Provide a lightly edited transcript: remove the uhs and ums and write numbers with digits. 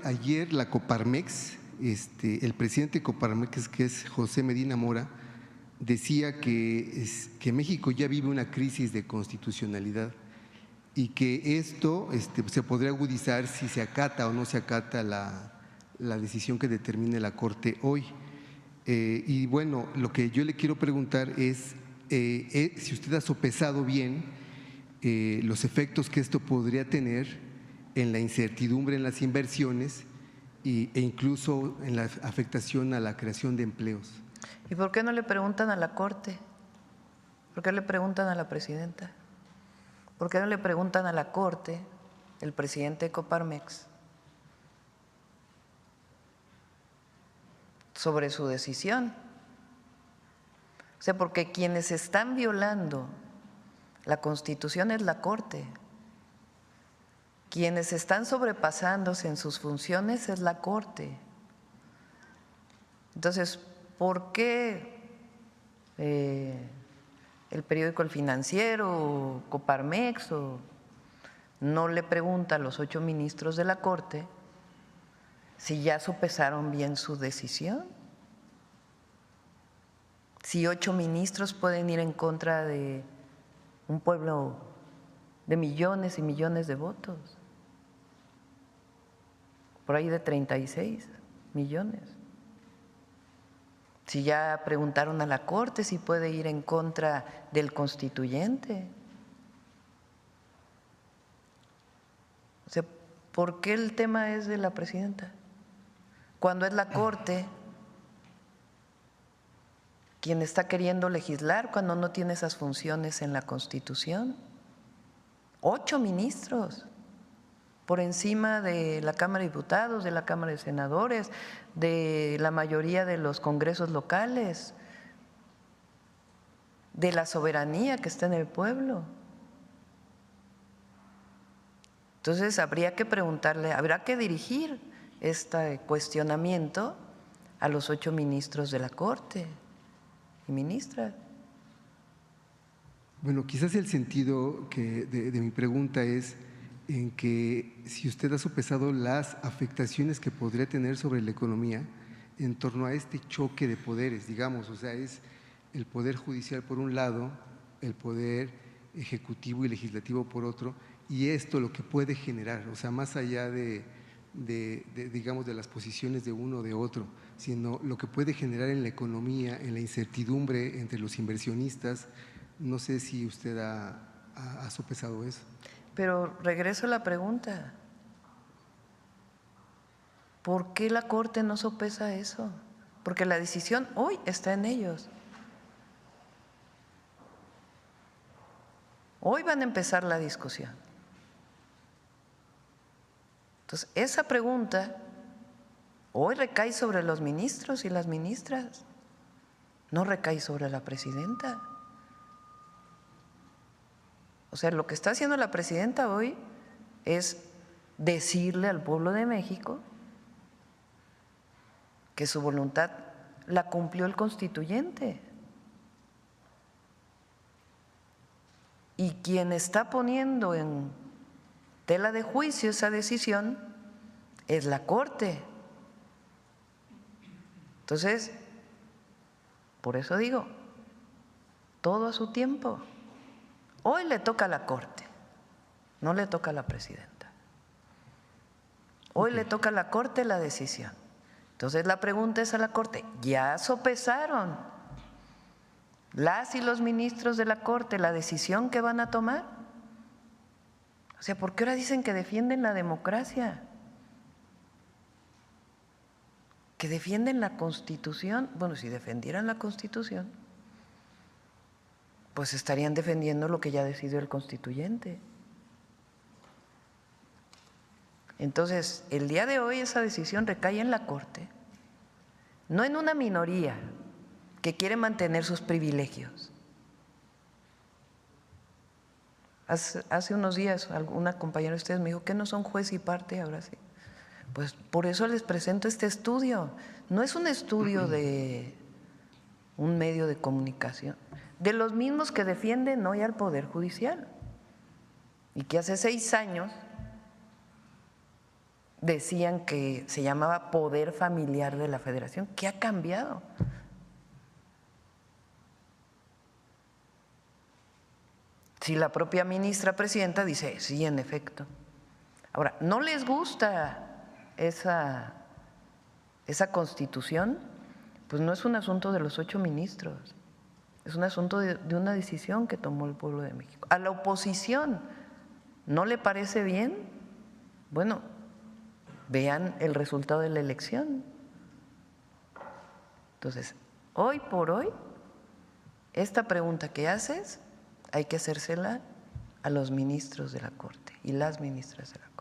ayer la Coparmex, el presidente de Coparmex, que es José Medina Mora, decía que México ya vive una crisis de constitucionalidad y que esto se podría agudizar si se acata o no se acata la decisión que determine la Corte hoy. Y bueno, lo que yo le quiero preguntar es si usted ha sopesado bien los efectos que esto podría tener en la incertidumbre en las inversiones e incluso en la afectación a la creación de empleos. ¿Y por qué no le preguntan a la Corte? ¿Por qué le preguntan a la presidenta? ¿Por qué no le preguntan a la Corte, el presidente de Coparmex, sobre su decisión? O sea, porque quienes están violando la Constitución es la Corte. Quienes están sobrepasándose en sus funciones es la Corte. Entonces, ¿por qué el periódico El Financiero o Coparmex no le pregunta a los 8 ministros de la Corte si ya sopesaron bien su decisión? Si 8 ministros pueden ir en contra de un pueblo de millones y millones de votos, por ahí de 36 millones. Si ya preguntaron a la Corte si puede ir en contra del constituyente. O sea, ¿por qué el tema es de la presidenta? Cuando es la Corte quien está queriendo legislar, cuando no tiene esas funciones en la Constitución. 8 ministros por encima de la Cámara de Diputados, de la Cámara de Senadores, de la mayoría de los congresos locales, de la soberanía que está en el pueblo. Entonces habría que preguntarle, habrá que dirigir este cuestionamiento a los 8 ministros de la Corte y ministras. Bueno, quizás el sentido de mi pregunta es en que si usted ha sopesado las afectaciones que podría tener sobre la economía en torno a este choque de poderes, digamos, o sea, es el poder judicial por un lado, el poder ejecutivo y legislativo por otro, y esto lo que puede generar, o sea, más allá digamos, de las posiciones de uno o de otro, sino lo que puede generar en la economía, en la incertidumbre entre los inversionistas. No sé si usted ha sopesado eso. Pero regreso a la pregunta, ¿por qué la Corte no sopesa eso? Porque la decisión hoy está en ellos. Hoy van a empezar la discusión. Entonces, esa pregunta hoy recae sobre los ministros y las ministras, no recae sobre la presidenta. O sea, lo que está haciendo la presidenta hoy es decirle al pueblo de México que su voluntad la cumplió el constituyente. Y quien está poniendo en tela de juicio esa decisión es la Corte. Entonces, por eso digo, todo a su tiempo. Hoy le toca a la Corte, no le toca a la presidenta. Hoy le toca a la Corte la decisión. Entonces la pregunta es a la Corte, ¿ya sopesaron las y los ministros de la Corte la decisión que van a tomar? O sea, ¿por qué ahora dicen que defienden la democracia? Que defienden la Constitución. Bueno, si defendieran la Constitución, pues estarían defendiendo lo que ya decidió el constituyente. Entonces, el día de hoy esa decisión recae en la Corte, no en una minoría que quiere mantener sus privilegios. Hace unos días una compañera de ustedes me dijo que no son juez y parte, ahora sí. Pues por eso les presento este estudio. No es un estudio de un medio de comunicación, de los mismos que defienden hoy al Poder Judicial y que hace 6 años decían que se llamaba poder familiar de la Federación. ¿Qué ha cambiado? Si la propia ministra presidenta dice, sí, en efecto. Ahora, ¿no les gusta esa constitución? Pues no es un asunto de los 8 ministros, es un asunto de una decisión que tomó el pueblo de México. A la oposición, ¿no le parece bien? Bueno, vean el resultado de la elección. Entonces, hoy por hoy, esta pregunta que haces hay que hacérsela a los ministros de la Corte y las ministras de la Corte.